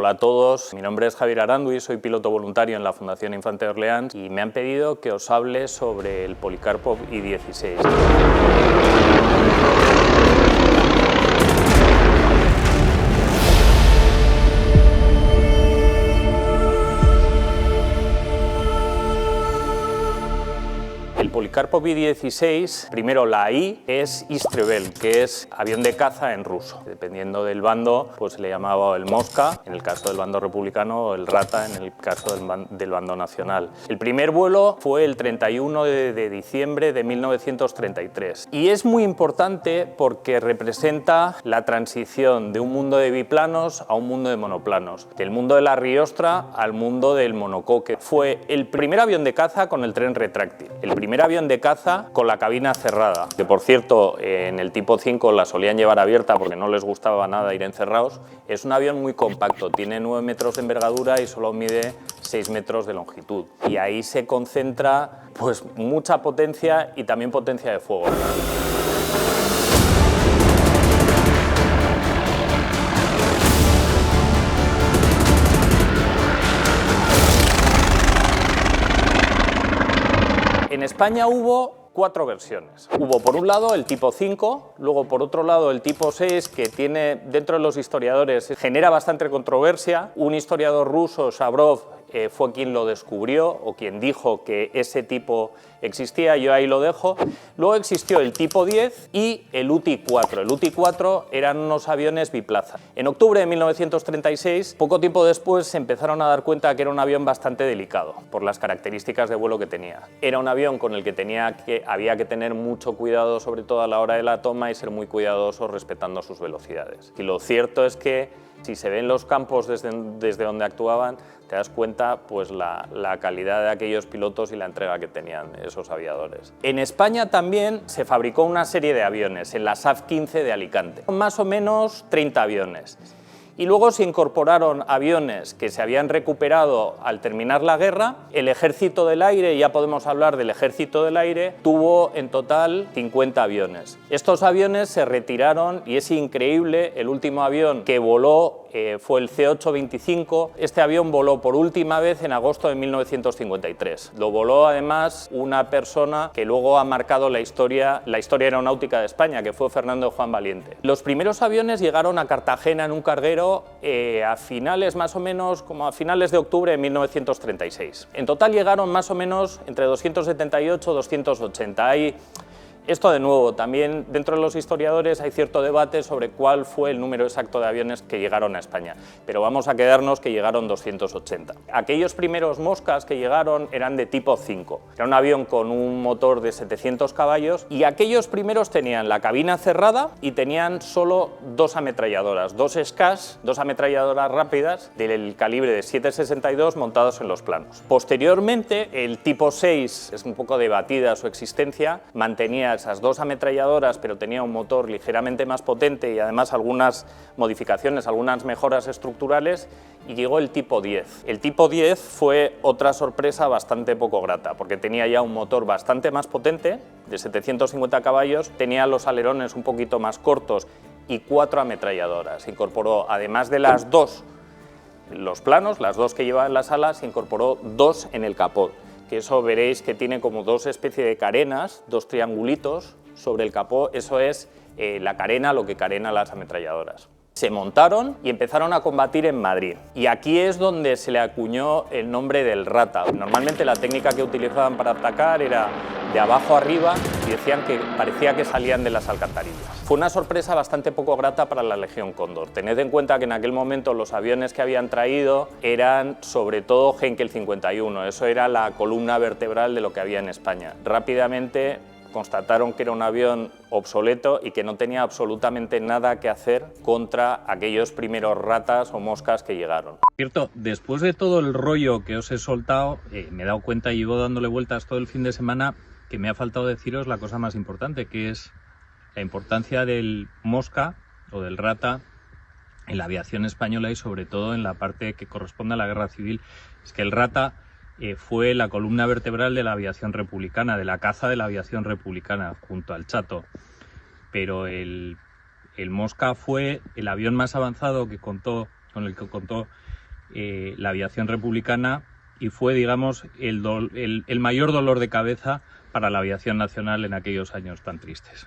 Hola a todos, mi nombre es Javier Arandui, soy piloto voluntario en la Fundación Infante de Orleans y me han pedido que os hable sobre el Policarpo I-16. El Policarpo I-16, primero la I es Istrebel, que es avión de caza en ruso. Dependiendo del bando, pues se le llamaba el Mosca, en el caso del bando republicano, o el Rata, en el caso del bando nacional. El primer vuelo fue el 31 de diciembre de 1933 y es muy importante porque representa la transición de un mundo de biplanos a un mundo de monoplanos, del mundo de la riostra al mundo del monocoque. Fue el primer avión de caza con el tren retráctil, el primer avión de caza con la cabina cerrada, que por cierto en el tipo 5 la solían llevar abierta porque no les gustaba nada ir encerrados. Es un avión muy compacto, tiene 9 metros de envergadura y solo mide 6 metros de longitud. Y ahí se concentra pues mucha potencia y también potencia de fuego. En España hubo 4 versiones. Hubo por un lado el tipo 5, luego por otro lado el tipo 6, que tiene dentro de los historiadores genera bastante controversia. Un historiador ruso, Shabrov, fue quien lo descubrió o quien dijo que ese tipo existía, yo ahí lo dejo. Luego existió el tipo 10 y el UTI-4. El UTI-4 eran unos aviones biplaza. En octubre de 1936, poco tiempo después, se empezaron a dar cuenta que era un avión bastante delicado por las características de vuelo que tenía. Era un avión con el que había que tener mucho cuidado, sobre todo a la hora de la toma, y ser muy cuidadosos respetando sus velocidades. Y lo cierto es que si se ven los campos desde donde actuaban, te das cuenta pues la calidad de aquellos pilotos y la entrega que tenían esos aviadores. En España también se fabricó una serie de aviones en la SAF 15 de Alicante, más o menos 30 aviones. Y luego se incorporaron aviones que se habían recuperado al terminar la guerra. El Ejército del Aire, ya podemos hablar del Ejército del Aire, tuvo en total 50 aviones. Estos aviones se retiraron y es increíble, el último avión que voló fue el C-825. Este avión voló por última vez en agosto de 1953. Lo voló además una persona que luego ha marcado la historia aeronáutica de España, que fue Fernando Juan Valiente. Los primeros aviones llegaron a Cartagena en un carguero a finales más o menos, como a finales de octubre de 1936. En total llegaron más o menos entre 278 y 280. Esto de nuevo, también dentro de los historiadores hay cierto debate sobre cuál fue el número exacto de aviones que llegaron a España, pero vamos a quedarnos que llegaron 280. Aquellos primeros Moscas que llegaron eran de tipo 5, era un avión con un motor de 700 caballos y aquellos primeros tenían la cabina cerrada y tenían solo 2 ametralladoras, 2 SCAS, 2 ametralladoras rápidas del calibre de 7,62 montados en los planos. Posteriormente, el tipo 6, es un poco debatida su existencia, mantenía esas 2 ametralladoras, pero tenía un motor ligeramente más potente y además algunas modificaciones, algunas mejoras estructurales, y llegó el tipo 10. El tipo 10 fue otra sorpresa bastante poco grata, porque tenía ya un motor bastante más potente, de 750 caballos, tenía los alerones un poquito más cortos y 4 ametralladoras. Incorporó, además de las 2, los planos, las 2 que llevaban en las alas, se incorporó 2 en el capot. Que eso veréis que tiene como 2 especies de carenas, 2 triangulitos sobre el capó, eso es la carena, lo que carena las ametralladoras. Se montaron y empezaron a combatir en Madrid. Y aquí es donde se le acuñó el nombre del Rata. Normalmente la técnica que utilizaban para atacar era de abajo arriba y decían que parecía que salían de las alcantarillas. Fue una sorpresa bastante poco grata para la Legión Cóndor. Tened en cuenta que en aquel momento los aviones que habían traído eran sobre todo Heinkel 51, eso era la columna vertebral de lo que había en España. Rápidamente constataron que era un avión obsoleto y que no tenía absolutamente nada que hacer contra aquellos primeros Ratas o Moscas que llegaron. Cierto, después de todo el rollo que os he soltado, me he dado cuenta y llevo dándole vueltas todo el fin de semana que me ha faltado deciros la cosa más importante, que es la importancia del Mosca o del Rata en la aviación española y sobre todo en la parte que corresponde a la guerra civil. Es que el Rata fue la columna vertebral de la aviación republicana, de la caza de la aviación republicana, junto al Chato. Pero el Mosca fue el avión más avanzado que contó con el que contó la aviación republicana y fue, digamos, el mayor dolor de cabeza para la aviación nacional en aquellos años tan tristes.